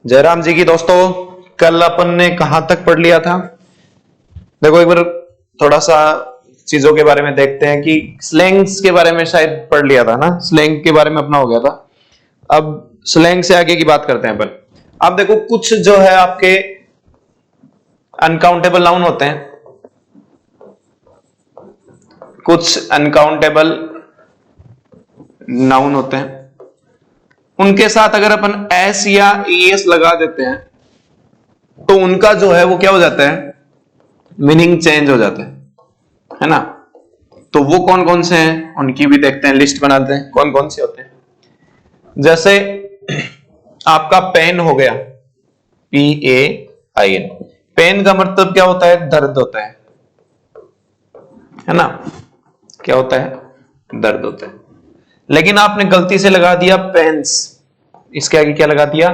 जयराम जी की दोस्तों, कल अपन ने कहां तक पढ़ लिया था? देखो एक बार थोड़ा सा चीजों के बारे में देखते हैं कि स्लैंग्स के बारे में शायद पढ़ लिया था ना। स्लैंग के बारे में अपना हो गया था। अब स्लैंग से आगे की बात करते हैं अपन। अब देखो कुछ जो है आपके अनकाउंटेबल नाउन होते हैं, कुछ अनकाउंटेबल नाउन होते हैं। उनके साथ अगर अपन एस या एस लगा देते हैं तो उनका जो है वो क्या हो जाता है, मीनिंग चेंज हो जाता है ना। तो वो कौन कौन से हैं उनकी भी देखते हैं, लिस्ट बनाते हैं कौन कौन से होते हैं। जैसे आपका पेन हो गया, PAIN। पेन का मतलब क्या होता है? दर्द होता है ना। क्या होता है? दर्द होता है। लेकिन आपने गलती से लगा दिया पेंस, इसके आगे क्या लगा दिया?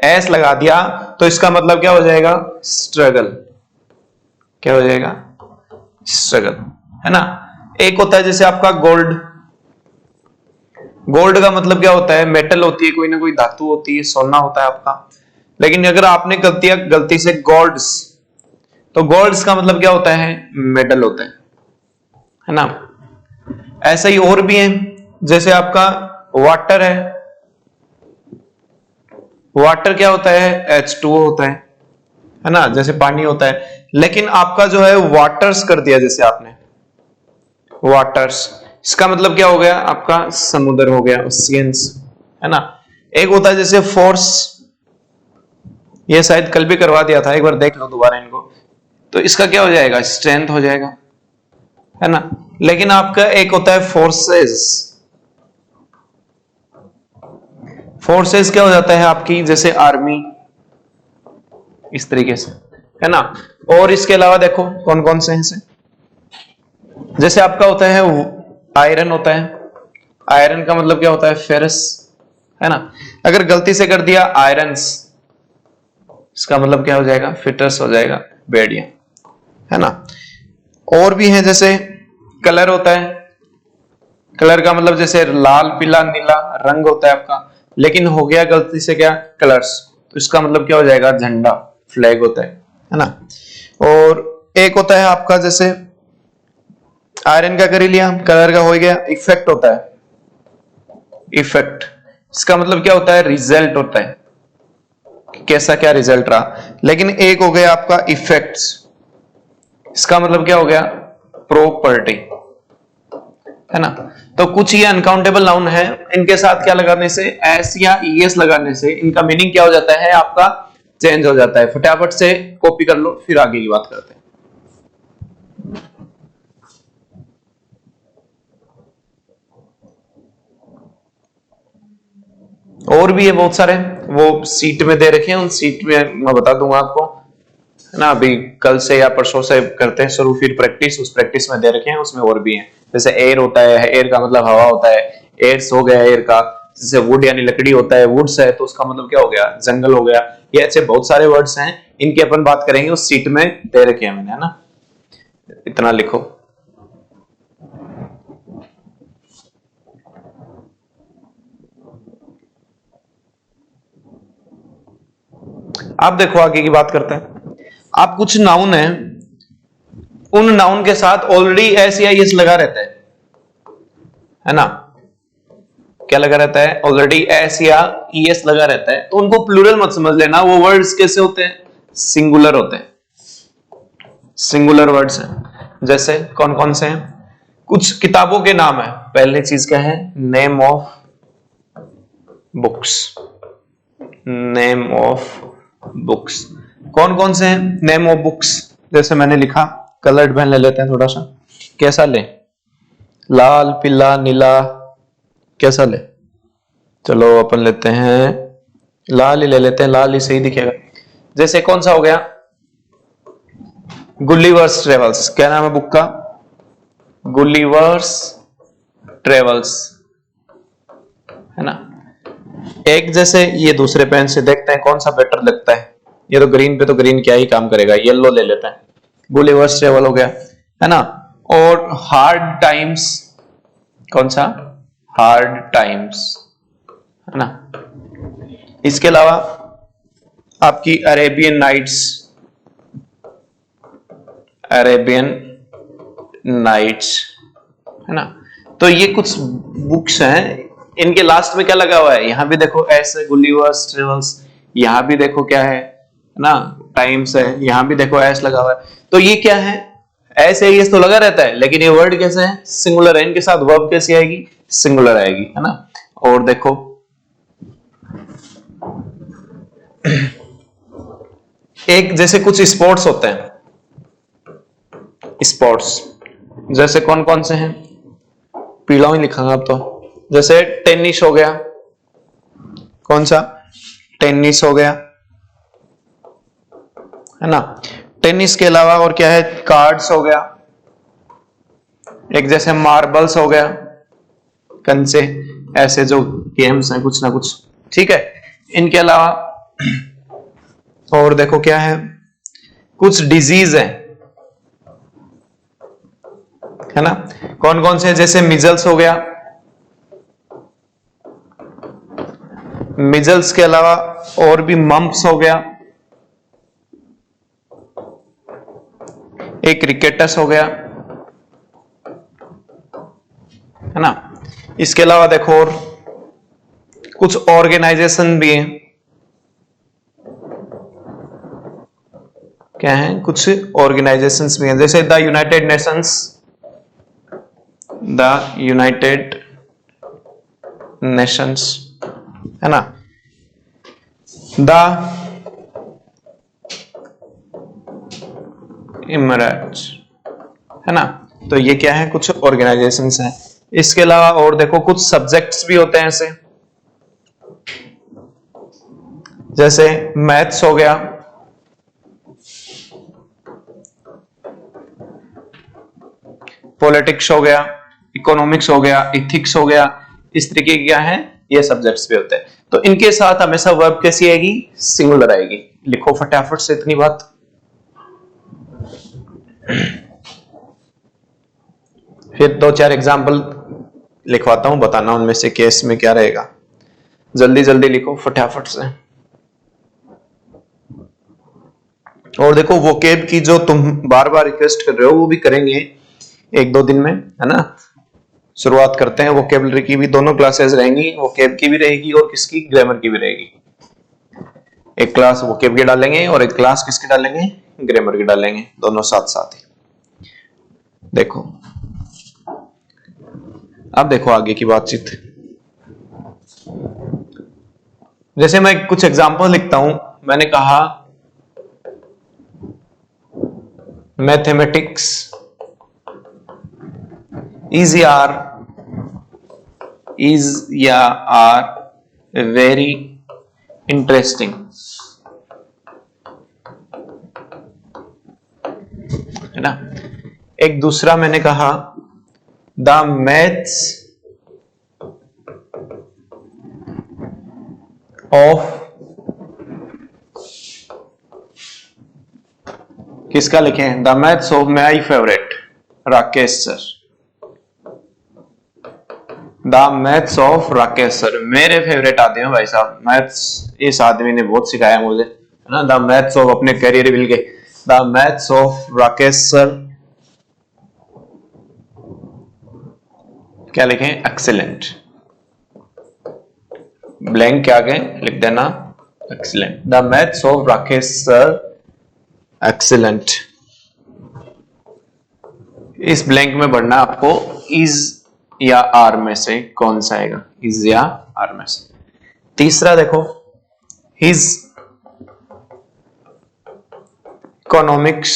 एस लगा दिया, तो इसका मतलब क्या हो जाएगा? स्ट्रगल। क्या हो जाएगा? स्ट्रगल, है ना। एक होता है जैसे आपका गोल्ड। गोल्ड का मतलब क्या होता है? मेटल होती है, कोई ना कोई धातु होती है, सोना होता है आपका। लेकिन अगर आपने गलती से गोल्ड्स, तो गोल्ड्स का मतलब क्या होता है? मेटल होता है ना। ऐसा ही और भी है, जैसे आपका वाटर है। वाटर क्या होता है? H2O होता है ना, जैसे पानी होता है। लेकिन आपका जो है वाटर्स कर दिया, जैसे आपने वाटर्स, इसका मतलब क्या हो गया? आपका समुद्र हो गया, ओशियंस, है ना। एक होता है जैसे फोर्स, ये शायद कल भी करवा दिया था, एक बार देख लो दोबारा इनको। तो इसका क्या हो जाएगा? स्ट्रेंथ हो जाएगा, है ना। लेकिन आपका एक होता है फोर्सेस। फोर्सेस क्या हो जाता है आपकी? जैसे आर्मी, इस तरीके से, है ना। और इसके अलावा देखो कौन कौन से हैं इसे। जैसे आपका होता है आयरन होता है। आयरन का मतलब क्या होता है? फेरस, है ना। अगर गलती से कर दिया आयरन्स, इसका मतलब क्या हो जाएगा? फिटर्स हो जाएगा, बेड़िया, है ना। और भी है, जैसे कलर होता है। कलर का मतलब जैसे लाल पीला नीला रंग होता है आपका, लेकिन हो गया गलती से क्या? कलर्स, तो इसका मतलब क्या हो जाएगा? झंडा, फ्लैग होता है ना। और एक होता है आपका जैसे आयरन का कर ही लिया, कलर का हो गया। इफेक्ट होता है, इफेक्ट, इसका मतलब क्या होता है? रिजल्ट होता है, कैसा क्या रिजल्ट रहा। लेकिन एक हो गया आपका इफेक्ट्स, इसका मतलब क्या हो गया? प्रॉपर्टी, है ना। तो कुछ ये अनकाउंटेबल नाउन है, इनके साथ क्या लगाने से? एस या ईएस लगाने से इनका मीनिंग क्या हो जाता है? आपका चेंज हो जाता है। फटाफट से कॉपी कर लो, फिर आगे की बात करते हैं। और भी है बहुत सारे, वो सीट में दे रखे हैं, उन सीट में मैं बता दूंगा आपको, है ना। अभी कल से या परसों से करते हैं शुरू, फिर प्रैक्टिस, उस प्रैक्टिस में दे रखे हैं, उसमें और भी हैं। जैसे एयर होता है, एयर का मतलब हवा होता है, एयर्स हो गया एयर का। जैसे वुड यानी लकड़ी होता है, वुड्स है, तो उसका मतलब क्या हो गया? जंगल हो गया। ये ऐसे बहुत सारे वर्ड्स हैं, इनकी अपन बात करेंगे, उस सीट में दे रखे हैं मैंने, है ना। इतना लिखो। आप देखो आगे की बात करते हैं। आप कुछ नाउन है, उन नाउन के साथ ऑलरेडी एस या एस लगा रहता है ना। क्या लगा रहता है? ऑलरेडी एस या ईएस लगा रहता है, तो उनको प्लूरल मत समझ लेना। वो वर्ड्स कैसे होते हैं? सिंगुलर होते हैं, सिंगुलर वर्ड्स हैं। जैसे कौन कौन से हैं? कुछ किताबों के नाम है। पहली चीज क्या है? Name of books, name of books. कौन कौन से हैं नेम ऑफ बुक्स? जैसे मैंने लिखा, कलर्ड पेन ले लेते हैं थोड़ा सा। कैसा ले? लाल पीला नीला, कैसा ले? चलो अपन लेते हैं लाल ही ले लेते हैं, लाल ही सही दिखेगा। जैसे कौन सा हो गया? Gulliver's travels. क्या नाम है बुक का? गुलिवर्स ट्रेवल्स, है ना। एक जैसे ये दूसरे पेन से देखते हैं कौन सा बेटर लगता है। ये तो ग्रीन पे, तो ग्रीन क्या ही काम करेगा, येलो ले लेते हैं। गुलिवर्स ट्रेवल हो गया, है ना। और हार्ड टाइम्स, कौन सा? हार्ड टाइम्स, है ना। इसके अलावा आपकी अरेबियन नाइट्स, अरेबियन नाइट्स, है ना। तो ये कुछ बुक्स हैं, इनके लास्ट में क्या लगा हुआ है, यहां भी देखो ऐसे गुलिवर्स ट्रेवल्स, यहां भी देखो क्या है ना, टाइम्स है, यहां भी देखो एस लगा हुआ है। तो ये क्या है, ऐसे ही तो लगा रहता है, लेकिन ये वर्ड कैसे है, सिंगुलर है, इनके साथ वर्ब कैसी आएगी, सिंगुलर आएगी, है ना। और देखो एक जैसे कुछ स्पोर्ट्स होते हैं, स्पोर्ट्स जैसे कौन कौन से हैं, पीला ही लिखांगा अब तो। जैसे टेनिस हो गया, कौन सा, टेनिस हो गया, है ना। टेनिस के अलावा और क्या है, कार्ड्स हो गया, एक जैसे मार्बल्स हो गया, कंचे, ऐसे जो गेम्स हैं कुछ ना कुछ, ठीक है। इनके अलावा और देखो क्या है, कुछ डिजीज है ना। कौन कौन से, जैसे मिजल्स हो गया, मिजल्स के अलावा और भी मम्प्स हो गया, एक रिकेटस हो गया, है ना। इसके अलावा देखो और कुछ ऑर्गेनाइजेशन भी हैं, क्या है, कुछ ऑर्गेनाइजेशंस भी हैं, जैसे the United Nations, the United Nations, है ना। द इमराट्स, है ना। तो ये क्या है, कुछ ऑर्गेनाइजेशंस हैं। इसके अलावा और देखो कुछ सब्जेक्ट्स भी होते हैं ऐसे, जैसे मैथ्स हो गया, पॉलिटिक्स हो गया, इकोनॉमिक्स हो गया, इथिक्स हो गया, इस तरीके के क्या है, ये सब्जेक्ट्स भी होते हैं। तो इनके साथ हमेशा वर्ब कैसी आएगी, सिंगुलर आएगी। लिखो फटाफट से इतनी बात। फिर दो चार एग्जाम्पल लिखवाता हूं, बताना उनमें से केस में क्या रहेगा। जल्दी जल्दी लिखो फटाफट से। और देखो वोकेब की जो तुम बार बार रिक्वेस्ट कर रहे हो वो भी करेंगे एक दो दिन में, है ना। शुरुआत करते हैं, वोकेबलरी की भी दोनों क्लासेस रहेंगी, वोकेब की भी रहेगी और किसकी, ग्रामर की भी रहेगी। एक क्लास वोकेब की डालेंगे और एक क्लास किसकी डालेंगे, ग्रामर की डालेंगे, दोनों साथ साथ ही। देखो अब देखो आगे की बातचीत। जैसे मैं कुछ एग्जांपल लिखता हूं, मैंने कहा मैथमेटिक्स is या are very interesting, है ना। एक दूसरा मैंने कहा द मैथ्स ऑफ, किसका लिखें, the maths of my favourite Rakesh sir, the maths of Rakesh sir, मेरे फेवरेट आते हैं भाई साहब मैथ्स, इस आदमी ने बहुत सिखाया मुझे, है ना। द मैथ्स ऑफ, अपने करियर बिल के, the maths of Rakesh sir, क्या लिखें, एक्सीलेंट, ब्लैंक के आगे लिख देना excellent, the maths of Rakesh sir excellent. इस ब्लैंक में भरना आपको इज या आर में से कौन सा आएगा, इज या आर में से। तीसरा देखो, his economics,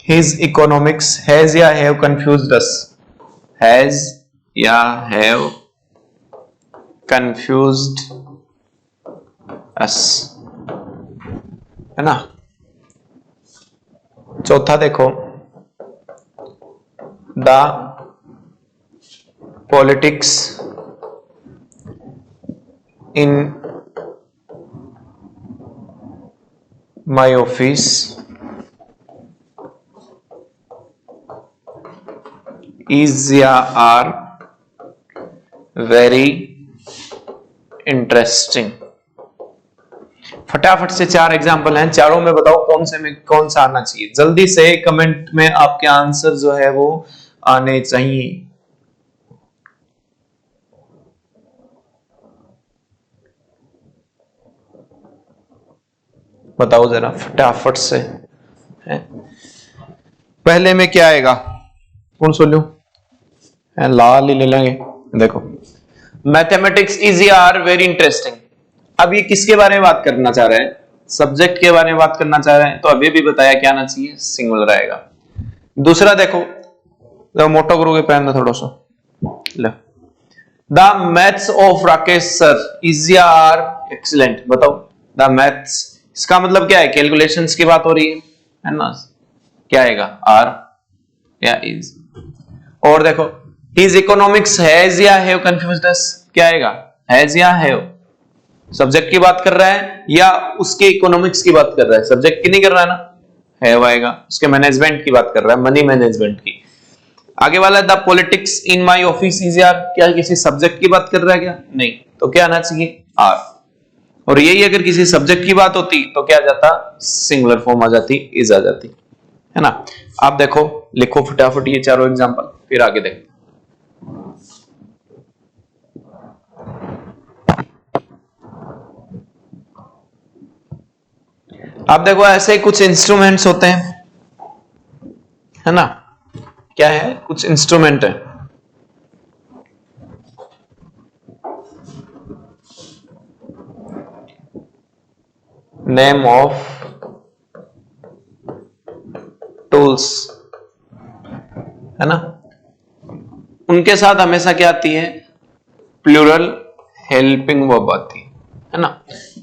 his economics has या हैव कंफ्यूज्ड अस, हैज या हैव कंफ्यूज्ड अस, है ना। चौथा देखो, the politics in my office is या आर वेरी इंटरेस्टिंग। फटाफट से 4 एग्जांपल हैं, चारों में बताओ कौन से में कौन सा आना चाहिए। जल्दी से कमेंट में आपके आंसर जो है वो आने चाहिए। बताओ जरा फटाफट से है। पहले में क्या आएगा, कौन सो लूं, लाल ही ले लेंगे। देखो mathematics is are very interesting. अब ये किसके बारे में बात करना चाह रहे हैं, सब्जेक्ट के बारे में बात करना चाह रहे हैं, तो अभी भी बताया क्या आना चाहिए, सिंगुलर आएगा। दूसरा देखो मोटो करोगे पहन थोड़ा सा, the maths of Rakesh sir is are excellent. बताओ द मैथ्स, इसका मतलब क्या है, कैलकुलेशंस की बात हो रही है ना, क्या आएगा, आर या इज। और देखो हिज इकोनॉमिक्स हैज या हैव कंफ्यूज्ड अस, क्या आएगा, हैज या हैव। सब्जेक्ट की बात कर रहा है या उसके इकोनॉमिक्स की बात कर रहा है, सब्जेक्ट की नहीं कर रहा है ना, हैव आएगा। उसके मैनेजमेंट की बात कर रहा है, मनी मैनेजमेंट की। आगे वाला the politics in my office is are, क्या किसी सब्जेक्ट की बात कर रहा है क्या, नहीं, तो क्या आना चाहिए, आर। और यही अगर किसी सब्जेक्ट की बात होती तो क्या आ जाता, सिंगुलर फॉर्म आ जाती, इज आ जाती, है ना। आप देखो लिखो फटाफट ये चारों एग्जांपल, फिर आगे देखते। आप देखो ऐसे कुछ इंस्ट्रूमेंट्स होते हैं, है ना, क्या है, कुछ इंस्ट्रूमेंट है। नेम ऑफ टूल्स, है ना, उनके साथ हमेशा क्या आती है, प्लूरल हेल्पिंग वर्ब आती है ना।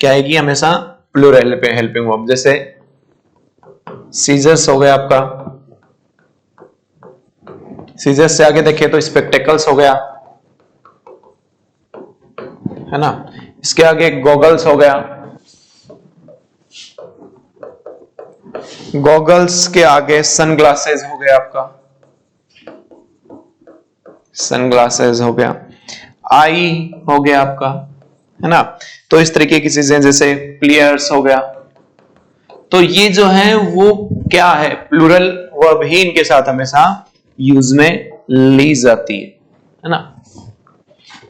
क्या आएगी हमेशा, प्लूरल हेल्पिंग वर्ब। जैसे सीजर्स हो गया आपका, सीजर्स से आगे देखे तो स्पेक्टेकल्स हो गया, है ना। इसके आगे गॉगल्स हो गया, गॉगल्स के आगे सनग्लासेस हो गया आपका, सनग्लासेस हो गया, आई हो गया आपका, है ना। तो इस तरीके की चीजें, जैसे प्लेयर्स हो गया। तो ये जो है वो क्या है, प्लूरल वर्ब ही इनके साथ हमेशा यूज में ली जाती है ना।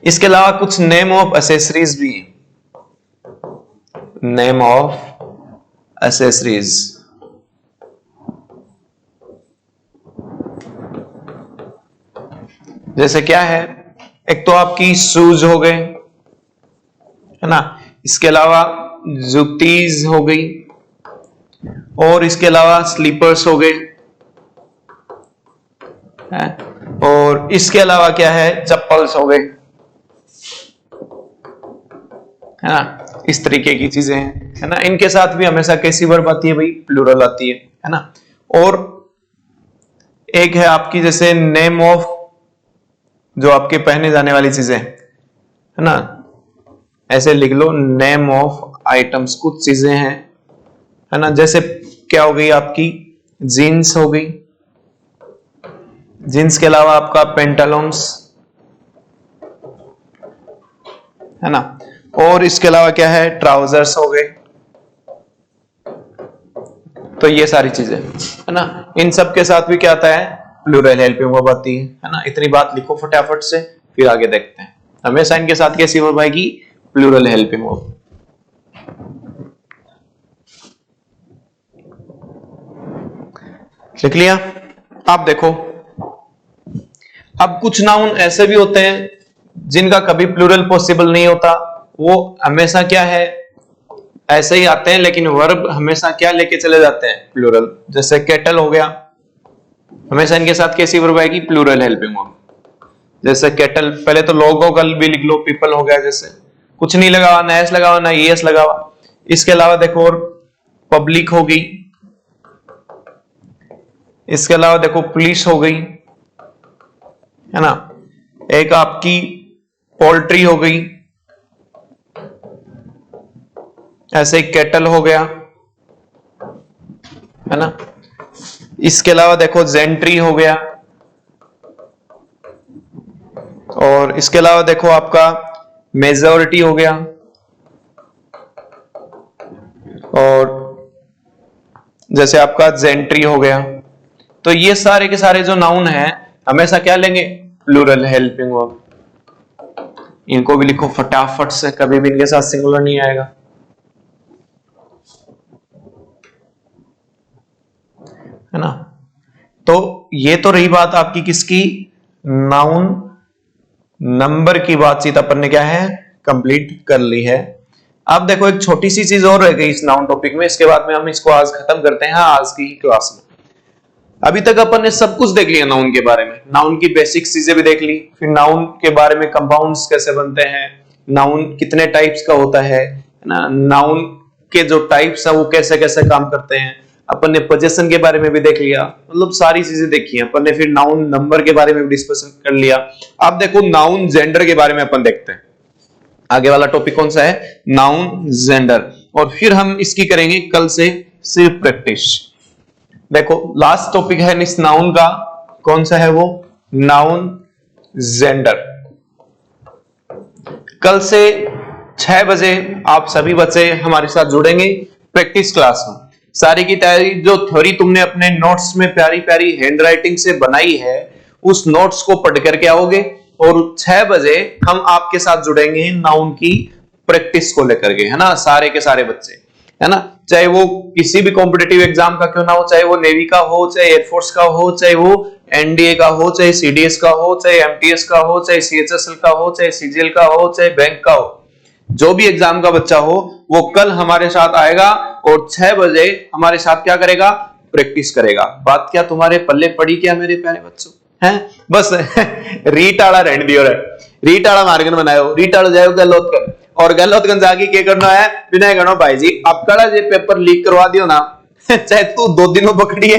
इसके अलावा कुछ नेम ऑफ एसेसरीज भी है, नेम ऑफ एसेसरीज। जैसे क्या है, एक तो आपकी शूज हो गए, है ना, इसके अलावा जूतीज हो गई, और इसके अलावा स्लीपर्स हो गए, और इसके अलावा क्या है, चप्पल्स हो गए, है ना। इस तरीके की चीजें हैं, है ना। इनके साथ भी हमेशा कैसी वर्ब आती है भाई, प्लूरल आती है ना। और एक है आपकी जैसे नेम ऑफ, जो आपके पहने जाने वाली चीजें है ना, ऐसे लिख लो नेम ऑफ आइटम्स, कुछ चीजें हैं, है ना। जैसे क्या हो गई आपकी, जीन्स हो गई, जीन्स के अलावा आपका पेंटालून्स, है ना। और इसके अलावा क्या है, ट्राउजर्स हो गए। तो ये सारी चीजें, है ना, इन सब के साथ भी क्या आता है, प्लूरल हेल्पिंग वर्ब आती है ना। इतनी बात लिखो फटाफट से, फिर आगे देखते हैं। हमेशा इनके साथ कैसी वर्ब आएगी, प्लूरल हेल्पिंग वर्ब। लिख लिया। आप देखो अब कुछ नाउन ऐसे भी होते हैं जिनका कभी प्लूरल पॉसिबल नहीं होता, वो हमेशा क्या है, ऐसे ही आते हैं, लेकिन वर्ब हमेशा क्या लेके चले जाते हैं, प्लूरल। जैसे केटल हो गया, हमेशा इनके साथ कैसी वर्ब आएगी, प्लूरल हेल्पिंग वर्ब। जैसे केटल, पहले तो लोगो कल भी लिख लो, पीपल हो गया, जैसे कुछ नहीं लगा हुआ, ना एस लगा हुआ, ना ईएस लगा हुआ। इसके अलावा देखो और पब्लिक हो गई, इसके अलावा देखो पुलिस हो गई, है ना। एक आपकी पोल्ट्री हो गई, ऐसे केटल हो गया, है ना। इसके अलावा देखो जेंट्री हो गया, और इसके अलावा देखो आपका मेजोरिटी हो गया, और जैसे आपका जेंट्री हो गया। तो ये सारे के सारे जो नाउन है हमेशा क्या लेंगे, प्लूरल हेल्पिंग वर्ब। इनको भी लिखो फटाफट से, कभी भी इनके साथ सिंगुलर नहीं आएगा, है ना। तो ये तो रही बात आपकी किसकी, नाउन नंबर की बातचीत अपन ने क्या है कंप्लीट कर ली है। अब देखो एक छोटी सी चीज और रह गई इस नाउन टॉपिक में, इसके बाद में हम इसको आज खत्म करते हैं आज की क्लास में। अभी तक अपन ने सब कुछ देख लिया नाउन के बारे में, नाउन की बेसिक चीजें भी देख ली, फिर नाउन के बारे में कंपाउंड्स कैसे बनते हैं, नाउन कितने टाइप्स का होता है ना, नाउन के जो टाइप्स है वो कैसे कैसे काम करते हैं। अपन ने पोजीशन के बारे में भी देख लिया, मतलब सारी चीजें देखी हैं अपन ने। फिर नाउन नंबर के बारे में भी डिस्कशन कर लिया। अब देखो नाउन जेंडर के बारे में अपन देखते हैं। आगे वाला टॉपिक कौन सा है, नाउन जेंडर, और फिर हम इसकी करेंगे कल से सिर्फ प्रैक्टिस। देखो लास्ट टॉपिक है इस नाउन का, कौन सा है वो, नाउन जेंडर। कल से 6 बजे आप सभी बच्चे हमारे साथ जुड़ेंगे प्रैक्टिस क्लास में। सारी की तैयारी जो थ्योरी तुमने अपने नोट्स में प्यारी प्यारी हैंड राइटिंग से बनाई है उस नोट्स को पढ़ करके आओगे, और 6 बजे हम आपके साथ जुड़ेंगे नाउन की प्रैक्टिस को लेकर के, है ना, सारे के सारे बच्चे, है ना। चाहे वो किसी भी कॉम्पिटिटिव एग्जाम का क्यों ना हो, चाहे वो नेवी का हो, चाहे एयरफोर्स का हो, चाहे वो एनडीए का हो, चाहे सीडीएस का हो, चाहे एमटीएस का हो, चाहे सीएचएसएल का हो, चाहे सीजीएल का हो, चाहे बैंक का हो, जो भी एग्जाम का बच्चा हो वो कल हमारे साथ आएगा और 6 बजे हमारे साथ क्या करेगा, प्रैक्टिस करेगा। बात क्या तुम्हारे पल्ले पड़ी क्या मेरे प्यारे बच्चों, हैं? बस रीट आला रहने दियो रे, रीट आला मार्गन बनायो, रीट आला जाओ गलत कर, और गलत जाके क्या करना है, विनय गणो भाई जी आपका ये पेपर लीक करवा दियो ना, चाहे तू 2 दिनों पकड़िए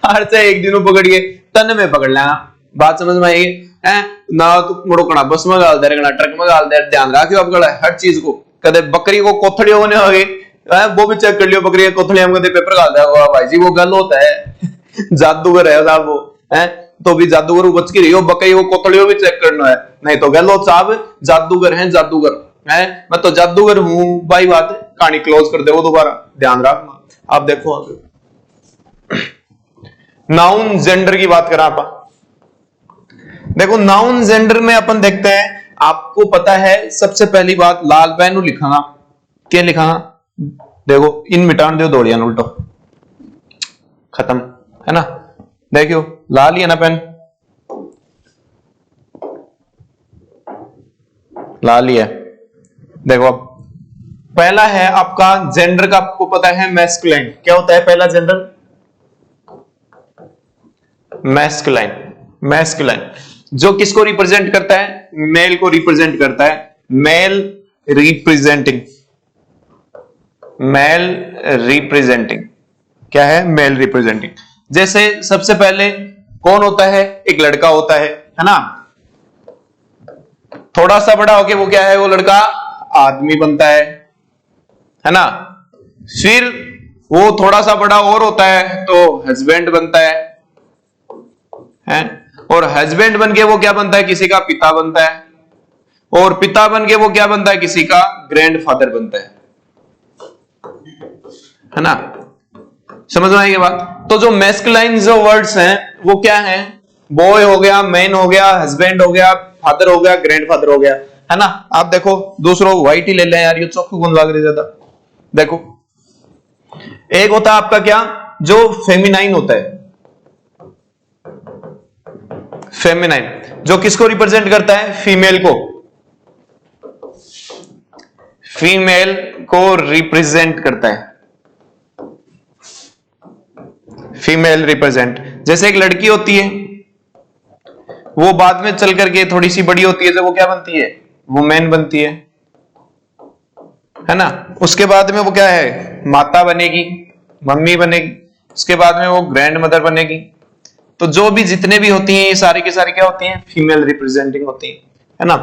और चाहे 1 दिनों पकड़िए, तन में पकड़ लेना। बात समझ में आई है ना। तू मोड़ो कणा बस में गाल दे, कणा ट्रक में गाल दे, ध्यान रखियो आप गला हर चीज को। कदे बकरी को कोथड़ी होने होगी वो भी चेक कर लियो, बकरी कोथड़ी हम कदे पेपर गाल देगा भाई जी, वो गल होता है जादूगर है साहब वो, है तो भी जादूगर बच के रहियो, बकरी को कोथड़ियों भी चेक करना है, नहीं तो गल हो साहब जादूगर है, जादूगर है, मैं तो जादूगर हूं भाई। बात कहानी क्लोज कर दे वो दोबारा, ध्यान रखना। आप देखो आगे नाउन जेंडर की बात करा आप। देखो नाउन जेंडर में अपन देखते हैं, आपको पता है सबसे पहली बात लाल पेन लिखाना, क्या लिखाना, देखो इन मिटान दो दौड़िया उल्टो खत्म, है ना। देखियो लाल ही है ना पेन, लाल ही है। देखो अब पहला है आपका जेंडर का, आपको पता है मैस्कुलाइन, क्या होता है पहला जेंडर, मैस्कुलाइन। मैस्कुलाइन जो किसको रिप्रेजेंट करता है, मेल को रिप्रेजेंट करता है, मेल रिप्रेजेंटिंग, मेल रिप्रेजेंटिंग क्या है, मेल रिप्रेजेंटिंग। जैसे सबसे पहले कौन होता है, एक लड़का होता है ना, थोड़ा सा बड़ा होके वो क्या है, वो लड़का आदमी बनता है ना। फिर वो थोड़ा सा बड़ा और होता है तो हस्बैंड बनता है? और हस्बैंड बन के वो क्या बनता है, किसी का पिता बनता है, और पिता बन के वो क्या बनता है, किसी का ग्रैंडफादर बनता है ना। समझ में आएगी बात। तो जो मैस्कुलाइन जो वर्ड्स हैं वो क्या हैं, बॉय हो गया, मैन हो गया, हस्बैंड हो गया, फादर हो गया, ग्रैंडफादर हो गया, है ना। आप देखो दूसरों व्हाइट ही ले लें यार, ये चौखू गुण लग रही ज्यादा। देखो एक होता है आपका क्या, जो फेमिनाइन होता है, फेमिनाइन जो किसको रिप्रेजेंट करता है, फीमेल को, फीमेल को रिप्रेजेंट करता है, फीमेल रिप्रेजेंट। जैसे एक लड़की होती है वो बाद में चल करके थोड़ी सी बड़ी होती है, जब वो क्या बनती है, वुमेन बनती है ना। उसके बाद में वो क्या है, माता बनेगी, मम्मी बनेगी, उसके बाद में वो ग्रैंड मदर बनेगी। तो जो भी जितने भी होती हैं ये सारे के सारे क्या होती हैं, फीमेल रिप्रेजेंटिंग होती हैं, है ना।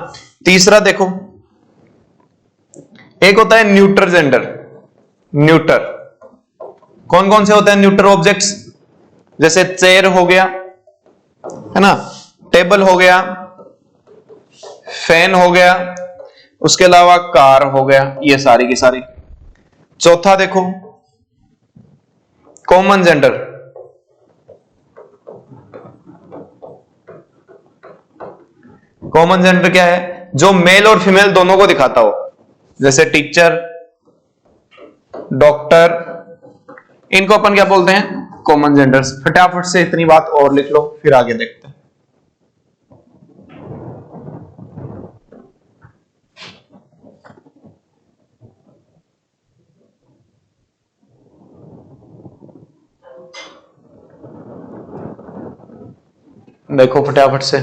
तीसरा देखो एक होता है न्यूटर जेंडर। न्यूटर कौन कौन से होते हैं न्यूटर ऑब्जेक्ट्स, जैसे चेयर हो गया, है ना, टेबल हो गया, फैन हो गया, उसके अलावा कार हो गया, ये सारी की सारी। चौथा देखो कॉमन जेंडर, कॉमन जेंडर क्या है? जो मेल और फीमेल दोनों को दिखाता हो, जैसे टीचर, डॉक्टर, इनको अपन क्या बोलते हैं? Common genders. फटाफट से इतनी बात और लिख लो, फिर आगे देखते हैं। देखो फटाफट से,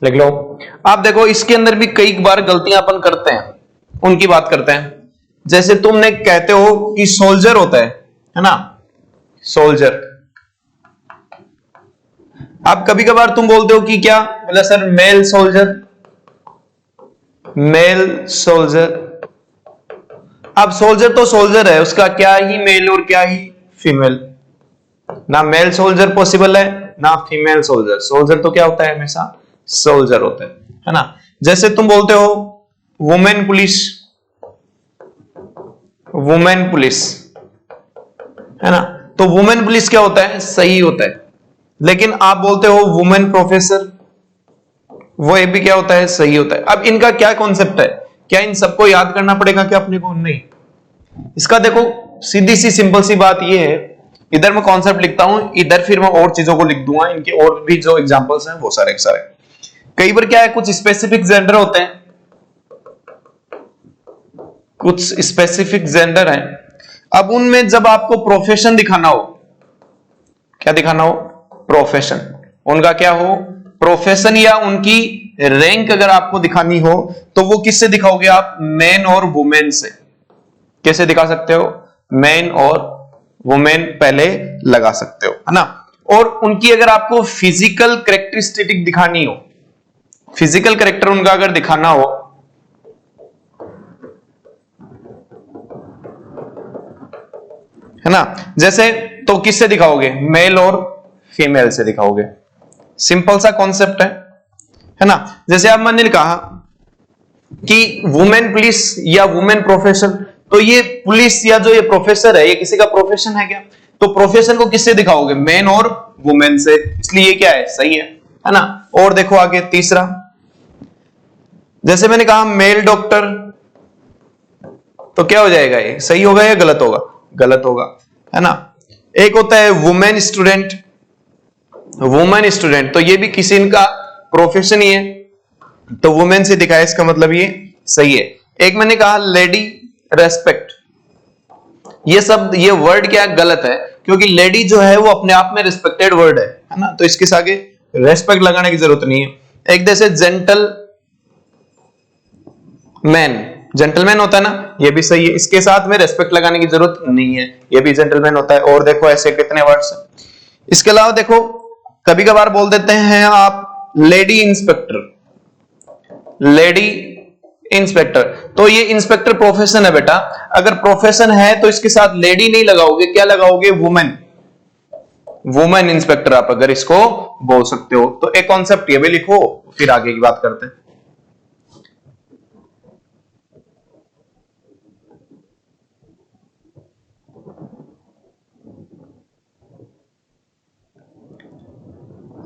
लिख लो। आप देखो इसके अंदर भी कई बार गलतियां अपन करते हैं, उनकी बात करते हैं। जैसे तुमने कहते हो कि सोल्जर होता है ना, सोल्जर। आप कभी कभार तुम बोलते हो कि क्या बोला sir, male soldier, male soldier. अब सोल्जर तो सोल्जर है, उसका क्या ही मेल और क्या ही फीमेल। ना मेल सोल्जर पॉसिबल है ना फीमेल सोल्जर। सोल्जर तो क्या होता है? हमेशा सोल्जर होता है ना। जैसे तुम बोलते हो वुमेन पुलिस, वुमेन पुलिस, है ना, तो वुमेन पुलिस क्या होता है? सही होता है। लेकिन आप बोलते हो वुमेन प्रोफेसर, वो ये भी क्या होता है? सही होता है। अब इनका क्या कॉन्सेप्ट है? क्या इन सबको याद करना पड़ेगा क्या अपने को? नहीं। इसका देखो सीधी सी सिंपल सी बात ये है, इधर मैं कॉन्सेप्ट लिखता हूं, इधर फिर मैं और चीजों को लिख दूंगा। इनके और भी जो एग्जांपल्स हैं वो सारे सारे। कई बार क्या है, कुछ स्पेसिफिक जेंडर होते हैं, कुछ स्पेसिफिक जेंडर हैं। अब उनमें जब आपको प्रोफेशन दिखाना हो, क्या दिखाना हो? प्रोफेशन। उनका क्या हो? प्रोफेशन, या उनकी रैंक अगर आपको दिखानी हो तो वो किससे दिखाओगे आप? मैन और वुमेन से। कैसे दिखा सकते हो? मैन और वुमेन पहले लगा सकते हो, है ना। और उनकी अगर आपको फिजिकल कैरेक्टरिस्टिक दिखानी हो, फिजिकल कैरेक्टर उनका अगर दिखाना हो, है ना, जैसे तो किससे दिखाओगे? मेल और फीमेल से दिखाओगे। सिंपल सा कॉन्सेप्ट है ना। जैसे अब मैंने कहा कि वुमेन पुलिस या वुमेन प्रोफेशन, तो ये पुलिस या जो ये प्रोफेसर है, ये किसी का प्रोफेशन है क्या? तो प्रोफेशन को किससे दिखाओगे? मेन और वुमेन से। इसलिए ये क्या है? सही है ना। और देखो आगे तीसरा, जैसे मैंने कहा मेल डॉक्टर, तो क्या हो जाएगा? ये सही होगा या गलत होगा? गलत होगा, है ना। एक होता है वुमेन स्टूडेंट, वुमेन स्टूडेंट, तो ये भी किसी का प्रोफेशन ही है, तो वुमेन से दिखाया, इसका मतलब ये सही है। एक मैंने कहा लेडी रेस्पेक्ट, ये सब ये वर्ड क्या गलत है, क्योंकि लेडी जो है वो अपने आप में रिस्पेक्टेड वर्ड है ना, तो इसके आगे रेस्पेक्ट लगाने की जरूरत नहीं है। एक जैसे जेंटल मैन, जेंटलमैन होता है ना, ये भी सही है, इसके साथ में रेस्पेक्ट लगाने की जरूरत नहीं है, ये भी जेंटलमैन होता है। और देखो ऐसे कितने वर्ड्स हैं। इसके अलावा देखो कभी कभार बोल देते हैं आप लेडी इंस्पेक्टर, लेडी इंस्पेक्टर, तो ये इंस्पेक्टर प्रोफेशन है बेटा। अगर प्रोफेशन है तो इसके साथ लेडी नहीं लगाओगे, क्या लगाओगे? वुमेन, वुमेन इंस्पेक्टर आप अगर इसको बोल सकते हो। तो एक कॉन्सेप्ट ये भी लिखो, फिर आगे की बात करते हैं।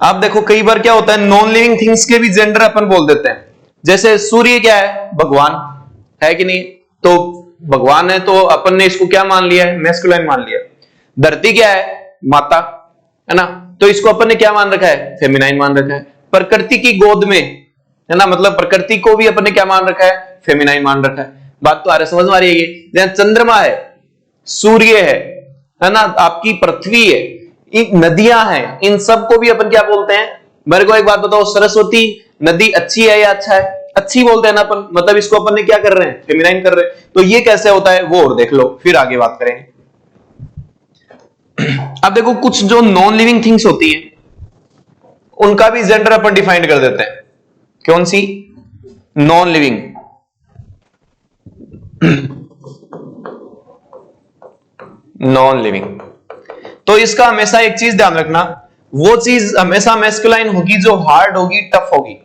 आप देखो कई बार क्या होता है, नॉन लिविंग थिंग्स के भी जेंडर अपन बोल देते हैं। जैसे सूर्य क्या है? भगवान है कि नहीं? तो भगवान है तो अपन ने इसको क्या मान लिया है? मैस्कुलाइन मान लिया। धरती क्या है? माता, है ना, तो इसको अपन ने क्या मान रखा है? फेमिनाइन मान रखा है। प्रकृति की गोद में, है ना, मतलब प्रकृति को भी अपन ने क्या मान रखा है? फेमिनाइन मान रखा है। बात तो आ रही, समझ में आ रही है? जहां चंद्रमा है, सूर्य है ना, आपकी पृथ्वी है, नदियां हैं, इन सबको भी अपन क्या बोलते हैं? मेरे को एक बात बताओ, सरस्वती नदी अच्छी है या अच्छा है? अच्छी बोलते हैं ना अपन, मतलब इसको अपन ने क्या कर रहे हैं? फेमिनाइन कर रहे हैं। तो ये कैसे होता है वो और देख लो, फिर आगे बात करेंगे। अब देखो कुछ जो नॉन लिविंग थिंग्स होती है उनका भी जेंडर अपन डिफाइन कर देते हैं। कौन सी? Non living, non living. तो इसका हमेशा एक चीज ध्यान रखना, वो चीज हमेशा मैस्कुलाइन होगी जो हार्ड होगी, टफ होगी।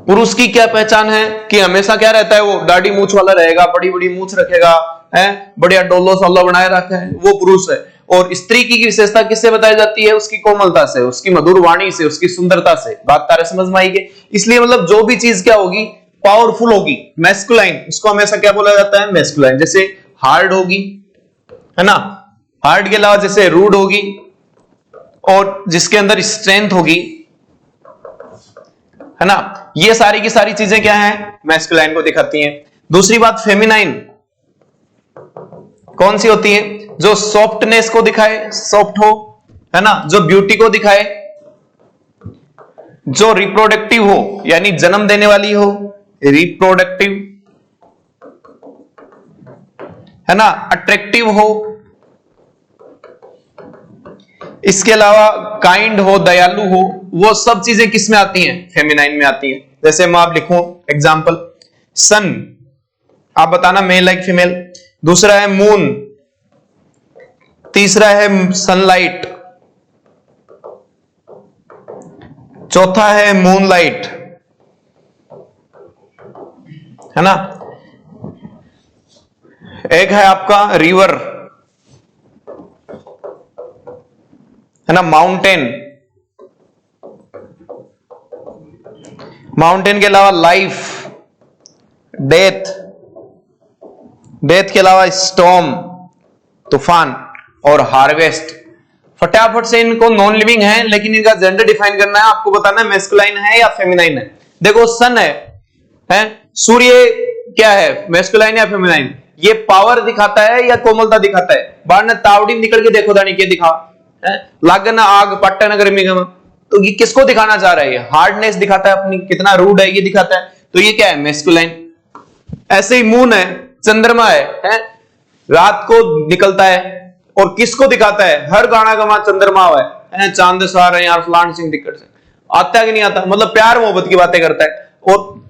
पुरुष की क्या पहचान है कि हमेशा क्या रहता है, वो दाढ़ी मूछ वाला रहेगा, बड़ी बड़ी मूछ रखेगा, है बढ़िया डोलो सोलो बनाए रखा है, वो पुरुष है। और स्त्री की विशेषता किससे बताई जाती है? उसकी कोमलता से, उसकी मधुर वाणी से, उसकी सुंदरता से। बात तारे समझ में आई के? इसलिए मतलब जो भी चीज क्या होगी, पावरफुल होगी, मैस्कुलाइन, उसको हमेशा क्या बोला जाता है? मैस्कुलाइन। जैसे हार्ड होगी, है ना, हार्ड के अलावा जैसे रूड होगी, और जिसके अंदर स्ट्रेंथ होगी, है ना, ये सारी की सारी चीजें क्या हैं? मैस्कुलाइन को दिखाती हैं। दूसरी बात, फेमिनाइन कौन सी होती है? जो सॉफ्टनेस को दिखाए, सॉफ्ट हो, है ना, जो ब्यूटी को दिखाए, जो रिप्रोडक्टिव हो, यानी जन्म देने वाली हो, रिप्रोडक्टिव, है ना, अट्रैक्टिव हो, इसके अलावा काइंड हो, दयालु हो, वो सब चीजें किस में आती हैं? फेमिनाइन में आती हैं। जैसे मैं आप लिखूं एग्जांपल, सन, आप बताना मेल लाइक फीमेल। दूसरा है मून, तीसरा है सनलाइट, चौथा है मूनलाइट, है ना, एक है आपका रिवर, है ना, माउंटेन, माउंटेन के अलावा लाइफ, डेथ, डेथ के अलावा स्टॉर्म, तूफान, और हार्वेस्ट। फटाफट से इनको नॉन लिविंग है, लेकिन इनका जेंडर डिफाइन करना है, आपको बताना है मैस्कुलाइन है या फेमिनाइन है। देखो सन है, सूर्य क्या है, मैस्कुलाइन या फेमिनाइन? ये पावर दिखाता है या कोमलता दिखाता है? बाहर ने तावड़ी में निकल के देखो दानी के दिखा है, लागना आग पट्टा नगर में, तो ये किसको दिखाना चाह रहा है? हार्डनेस दिखाता है अपनी, कितना रूड है ये दिखाता है, तो ये क्या है? मैस्कुलाइन। ऐसे ही मून है, चंद्रमा है, रात को निकलता है, और किसको दिखाता है? हर गाना गमा चंद्रमा है, चांद सार है यार, फलान सिंह दिक्कत से आता है कि नहीं आता, मतलब प्यार मोहब्बत की बातें करता है, और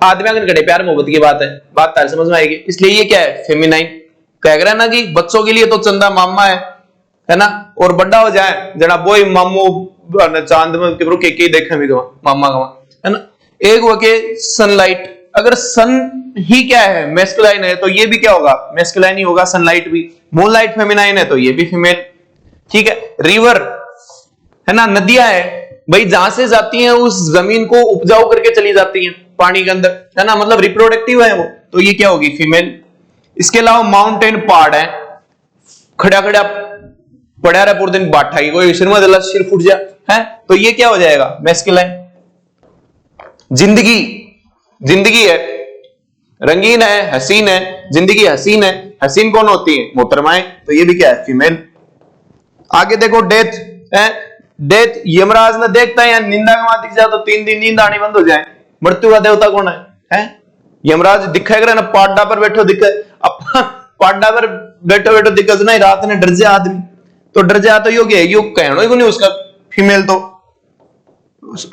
आदमी अगर कड़े प्यार मोहब्बत की बात है, बात तार समझ में आएगी। इसलिए ये क्या है? फेमिनाइन। कह रहा है ना कि बच्चों के लिए तो चंदा मामा है ना, और बड़ा हो जाए जना बोई मामू चांद में के देखे भी मामा गवा, है ना। एक वके सनलाइट, अगर सन ही क्या है? मैस्कुलाइन है, तो ये भी क्या होगा? मैस्कुलाइन ही होगा, सनलाइट भी। मूनलाइट फेमिनाइन है, तो ये भी फीमेल, ठीक है। रिवर, है ना, नदियां है भाई, जहां से जाती हैं उस जमीन को उपजाऊ करके चली जाती हैं पानी के अंदर, है ना, मतलब रिप्रोडक्टिव है वो, तो ये क्या होगी? फीमेल। इसके अलावा माउंटेन, पहाड़ है, खड़ा खड़ा पड़ा रहा पूरे दिन, बाठा की कोई सिर फूट जा है, तो ये क्या हो जाएगा? मैस्कुलाइन। जिंदगी, जिंदगी है, रंगीन है, हसीन है, जिंदगी हसीन है, हसीन कौन होती है? मोहतरमाएं, तो ये भी क्या है? फीमेल। आगे देखो डेथ है, डेथ यमराज ने देखता है या निंदा का दिख जाए तो 3 दिन नींद आनी बंद हो जाए। मृत्यु का देवता कौन है? यमराज दिखेगा ना, पाड्डा पर बैठो दिखे, पाड्डा पर बैठो बैठो दिक्कत नहीं, रात ने डर जाए आदमी, तो डर जाए तो योग्य है, योग कहना ही नहीं उसका, फीमेल तो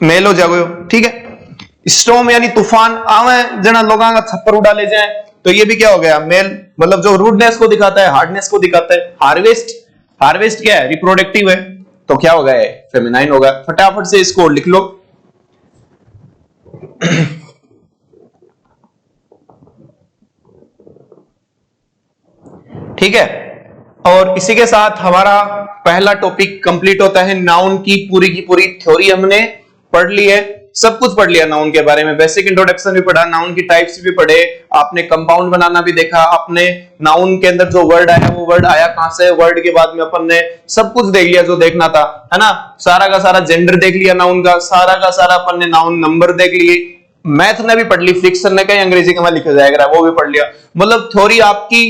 मेल हो जाओ, ठीक है। स्टॉर्म यानी तूफान आवे जना लोगों का छप्पर उड़ा ले जाए, तो ये भी क्या हो गया? मेल, मतलब जो रूडनेस को दिखाता है, हार्डनेस को दिखाता है। हार्वेस्ट, हार्वेस्ट क्या है? रिप्रोडक्टिव है, तो क्या होगा? फेमिनाइन होगा। फटाफट से इसको लिख लो। ठीक है, और इसी के साथ हमारा पहला टॉपिक कंप्लीट होता है। नाउन की पूरी थ्योरी हमने पढ़ ली है, सब कुछ पढ़ लिया नाउन के बारे में। बेसिक इंट्रोडक्शन भी पढ़ा, नाउन की टाइप्स भी पढ़े, आपने कंपाउंड बनाना भी देखा, आपने नाउन के अंदर जो वर्ड आया वो वर्ड आया कहां से, वर्ड के बाद में अपन ने सब कुछ देख लिया जो देखना था, है ना। सारा का सारा जेंडर देख लिया नाउन का सारा अपन ने नाउन नंबर देख लिए, मैथ ने भी पढ़ ली, फ्रिक्शन ने कहीं अंग्रेजी का लिखा जाएगा वो भी पढ़ लिया, मतलब थ्योरी आपकी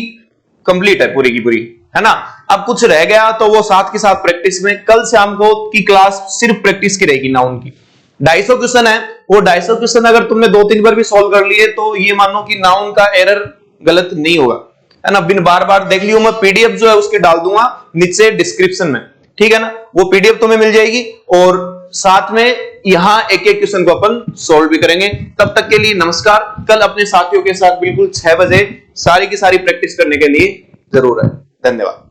कंप्लीट है पूरी की पूरी, है ना। अब कुछ रह गया तो वो साथ के साथ प्रैक्टिस में, कल शाम को की क्लास सिर्फ प्रैक्टिस की रहेगी नाउन की। 250 क्वेश्चन है, वो 250 क्वेश्चन अगर तुमने 2-3 बार भी सॉल्व कर लिए तो ये मानो कि नाउन का एरर गलत नहीं होगा, है ना। बिन बार बार देख लियो, मैं पीडीएफ जो है उसके डाल दूंगा नीचे डिस्क्रिप्शन में, ठीक है ना, वो पीडीएफ तुम्हें मिल जाएगी, और साथ में यहां एक एक क्वेश्चन को अपन सॉल्व भी करेंगे। तब तक के लिए नमस्कार, कल अपने साथियों के साथ बिल्कुल 6 बजे सारी की सारी प्रैक्टिस करने के लिए जरूर है। धन्यवाद।